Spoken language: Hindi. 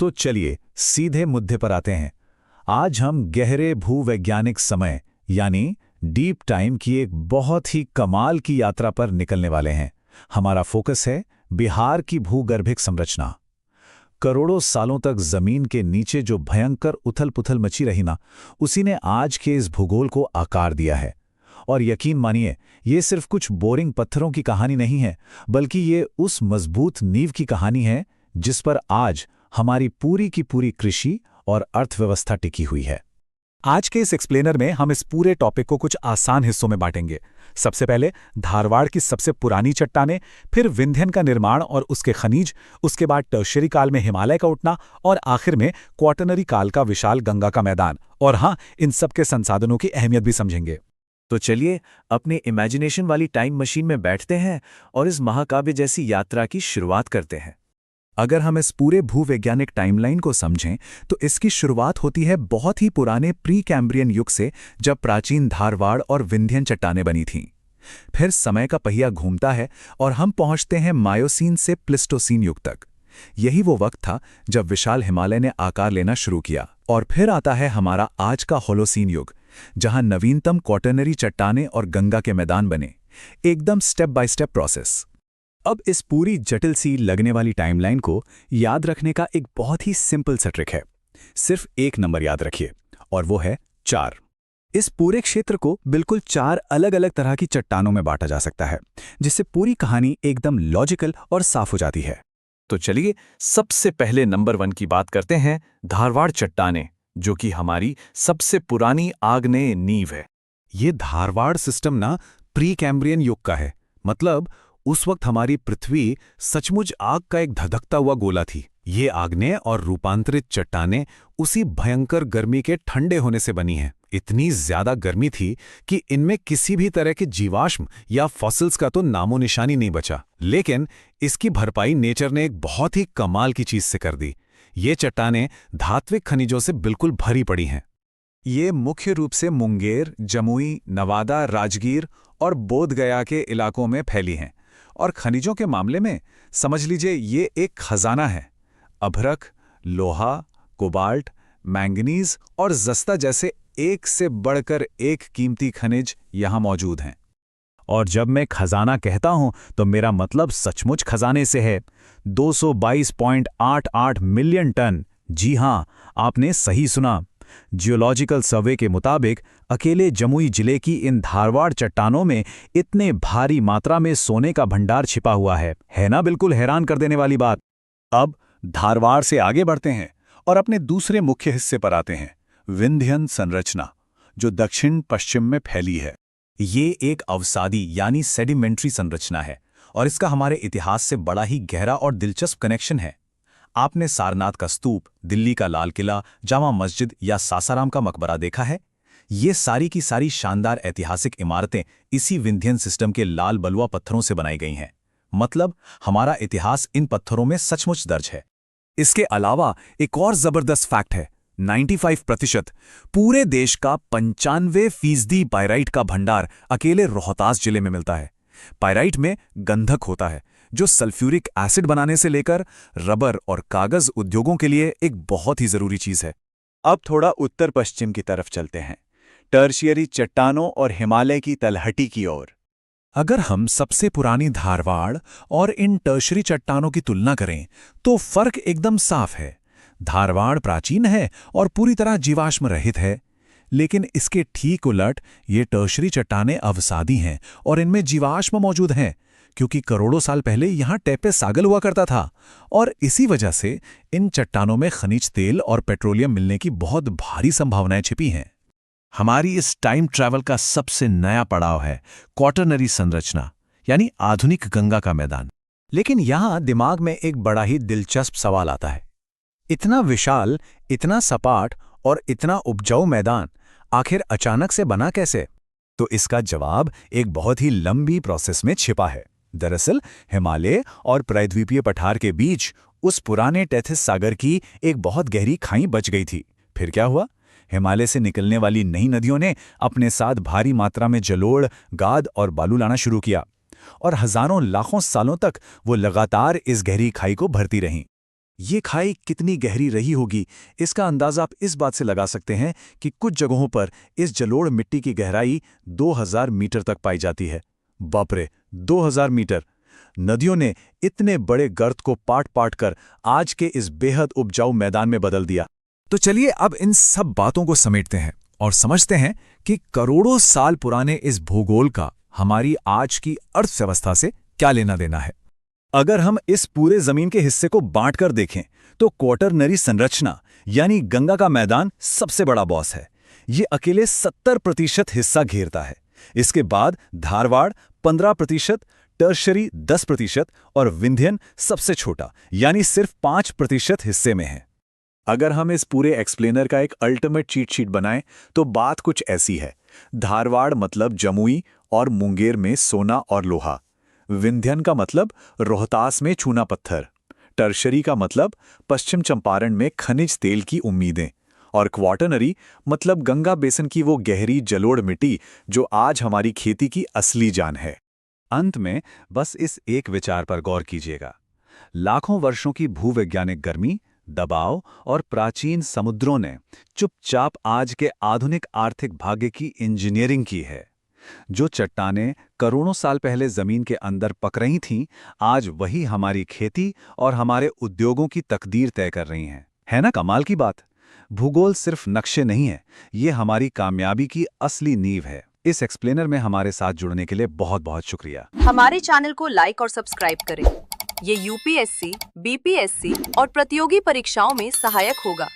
तो चलिए सीधे मुद्दे पर आते हैं। आज हम गहरे भूवैज्ञानिक समय यानी डीप टाइम की एक बहुत ही कमाल की यात्रा पर निकलने वाले हैं। हमारा फोकस है बिहार की भूगर्भिक संरचना। करोड़ों सालों तक जमीन के नीचे जो भयंकर उथल-पुथल मची रही ना, उसी ने आज के इस भूगोल को आकार दिया है। और यकीन मानिए, ये सिर्फ कुछ बोरिंग पत्थरों की कहानी नहीं है, बल्कि ये उस मजबूत नींव की कहानी है जिस पर आज हमारी पूरी की पूरी कृषि और अर्थव्यवस्था टिकी हुई है। आज के इस एक्सप्लेनर में हम इस पूरे टॉपिक को कुछ आसान हिस्सों में बांटेंगे। सबसे पहले धारवाड़ की सबसे पुरानी चट्टानें, फिर विंध्यन का निर्माण और उसके खनिज, उसके बाद टर्शियरी काल में हिमालय का उठना और आखिर में क्वाटरनरी काल का विशाल गंगा का मैदान। और हाँ, इन सब के संसाधनों की अहमियत भी समझेंगे। तो चलिए अपने इमेजिनेशन वाली टाइम मशीन में बैठते हैं और इस महाकाव्य जैसी यात्रा की शुरुआत करते हैं। अगर हम इस पूरे भूवैज्ञानिक टाइमलाइन को समझें तो इसकी शुरुआत होती है बहुत ही पुराने प्री कैम्ब्रियन युग से, जब प्राचीन धारवाड़ और विंध्यन चट्टानें बनी थीं। फिर समय का पहिया घूमता है और हम पहुंचते हैं मायोसीन से प्लिस्टोसीन युग तक। यही वो वक्त था जब विशाल हिमालय ने आकार लेना शुरू किया। और फिर आता है हमारा आज का होलोसीन युग, जहां नवीनतम क्वाटरनरी चट्टानें और गंगा के मैदान बने। एकदम स्टेप बाय स्टेप प्रोसेस। अब इस पूरी जटिल सी लगने वाली टाइमलाइन को याद रखने का एक बहुत ही सिंपल सा ट्रिक है। सिर्फ एक नंबर याद रखिए, और वो है 4। इस पूरे क्षेत्र को बिल्कुल 4 अलग अलग तरह की चट्टानों में बांटा जा सकता है, जिससे पूरी कहानी एकदम लॉजिकल और साफ हो जाती है। तो चलिए सबसे पहले नंबर 1 की बात करते हैं, धारवाड़ चट्टानें, जो कि हमारी सबसे पुरानी आग्नेय नींव है। ये धारवाड़ सिस्टम ना प्री कैम्ब्रियन युग का है। मतलब उस वक्त हमारी पृथ्वी सचमुच आग का एक धधकता हुआ गोला थी। ये आग्नेय और रूपांतरित चट्टानें उसी भयंकर गर्मी के ठंडे होने से बनी हैं। इतनी ज्यादा गर्मी थी कि इनमें किसी भी तरह के जीवाश्म या फॉसिल्स का तो नामो निशानी नहीं बचा। लेकिन इसकी भरपाई नेचर ने एक बहुत ही कमाल की चीज से कर दी। ये चट्टानें धात्विक खनिजों से बिल्कुल भरी पड़ी हैं। ये मुख्य रूप से मुंगेर, जमुई, नवादा, राजगीर और बोधगया के इलाकों में फैली हैं। और खनिजों के मामले में समझ लीजिए ये एक खजाना है। अभ्रक, लोहा, कोबाल्ट, मैंगनीज और जस्ता जैसे एक से बढ़कर एक कीमती खनिज यहाँ मौजूद हैं। और जब मैं खजाना कहता हूं तो मेरा मतलब सचमुच खजाने से है। 222.88 मिलियन टन। जी हां, आपने सही सुना। जियोलॉजिकल सर्वे के मुताबिक अकेले जमुई जिले की इन धारवाड़ चट्टानों में इतने भारी मात्रा में सोने का भंडार छिपा हुआ है ना? बिल्कुल हैरान कर देने वाली बात। अब धारवाड़ से आगे बढ़ते हैं और अपने दूसरे मुख्य हिस्से पर आते हैं, विंध्यन संरचना, जो दक्षिण पश्चिम में फैली है। ये एक अवसादी यानी सेडिमेंट्री संरचना है और इसका हमारे इतिहास से बड़ा ही गहरा और दिलचस्प कनेक्शन है। आपने सारनाथ का स्तूप, दिल्ली का लाल किला, जामा मस्जिद या सासाराम का मकबरा देखा है? ये सारी की सारी शानदार ऐतिहासिक इमारतें इसी विंध्यन सिस्टम के लाल बलुआ पत्थरों से बनाई गई हैं। मतलब हमारा इतिहास इन पत्थरों में सचमुच दर्ज है। इसके अलावा एक और जबरदस्त फैक्ट है, 95% पूरे देश का 95% पाइराइट का भंडार अकेले रोहतास जिले में मिलता है। पाइराइट में गंधक होता है, जो सल्फ्यूरिक एसिड बनाने से लेकर रबर और कागज उद्योगों के लिए एक बहुत ही जरूरी चीज है। अब थोड़ा उत्तर पश्चिम की तरफ चलते हैं, टर्शियरी चट्टानों और हिमालय की तलहटी की ओर। अगर हम सबसे पुरानी धारवाड़ और इन टर्शियरी चट्टानों की तुलना करें तो फर्क एकदम साफ है। धारवाड़ प्राचीन है और पूरी तरह जीवाश्म रहित है, लेकिन इसके ठीक उलट ये टर्शियरी चट्टानें अवसादी हैं और इनमें जीवाश्म मौजूद हैं, क्योंकि करोड़ों साल पहले यहाँ टेपे सागल हुआ करता था। और इसी वजह से इन चट्टानों में खनिज तेल और पेट्रोलियम मिलने की बहुत भारी संभावनाएं छिपी हैं। हमारी इस टाइम ट्रैवल का सबसे नया पड़ाव है क्वाटरनरी संरचना, यानी आधुनिक गंगा का मैदान। लेकिन यहाँ दिमाग में एक बड़ा ही दिलचस्प सवाल आता है। इतना विशाल, इतना सपाट और इतना उपजाऊ मैदान आखिर अचानक से बना कैसे? तो इसका जवाब एक बहुत ही लंबी प्रोसेस में छिपा है। दरअसल हिमालय और प्रायद्वीपीय पठार के बीच उस पुराने टेथिस सागर की एक बहुत गहरी खाई बच गई थी। फिर क्या हुआ? हिमालय से निकलने वाली नई नदियों ने अपने साथ भारी मात्रा में जलोढ़, गाद और बालू लाना शुरू किया और हजारों लाखों सालों तक वो लगातार इस गहरी खाई को भरती रहीं। ये खाई कितनी गहरी रही होगी, इसका अंदाजा आप इस बात से लगा सकते हैं कि कुछ जगहों पर इस जलोढ़ मिट्टी की गहराई 2000 मीटर तक पाई जाती है। बाप रे, 2000 मीटर! नदियों ने इतने बड़े गर्त को पाट-पाट कर आज के इस बेहद उपजाऊ मैदान में बदल दिया। तो चलिए अब इन सब बातों को समेटते हैं और समझते हैं कि करोड़ों साल पुराने इस भूगोल का हमारी आज की अर्थव्यवस्था से क्या लेना देना है। अगर हम इस पूरे जमीन के हिस्से को बांटकर देखें तो क्वार्टरनरी संरचना यानी गंगा का मैदान सबसे बड़ा बॉस है। ये अकेले 70% हिस्सा घेरता है। इसके बाद धारवाड़ 15%, टर्शरी 10% और विंध्यन सबसे छोटा यानी सिर्फ 5% हिस्से में है। अगर हम इस पूरे एक्सप्लेनर का एक अल्टीमेट चीट शीट बनाएं तो बात कुछ ऐसी है। धारवाड़ मतलब जमुई और मुंगेर में सोना और लोहा। विंध्यन का मतलब रोहतास में चूना पत्थर। टर्शरी का मतलब पश्चिम चंपारण में खनिज तेल की उम्मीदें। और क्वार्टरनरी मतलब गंगा बेसिन की वो गहरी जलोढ़ मिट्टी जो आज हमारी खेती की असली जान है। अंत में बस इस एक विचार पर गौर कीजिएगा। लाखों वर्षों की भूवैज्ञानिक गर्मी, दबाव और प्राचीन समुद्रों ने चुपचाप आज के आधुनिक आर्थिक भाग्य की इंजीनियरिंग की है। जो चट्टानें करोड़ों साल पहले जमीन के अंदर पक रही थीं, आज वही हमारी खेती और हमारे उद्योगों की तकदीर तय कर रही हैं। है ना कमाल की बात? भूगोल सिर्फ नक्शे नहीं है, ये हमारी कामयाबी की असली नींव है। इस एक्सप्लेनर में हमारे साथ जुड़ने के लिए बहुत बहुत शुक्रिया। हमारे चैनल को लाइक और सब्सक्राइब करें। ये यूपीएससी, बीपीएससी और प्रतियोगी परीक्षाओं में सहायक होगा।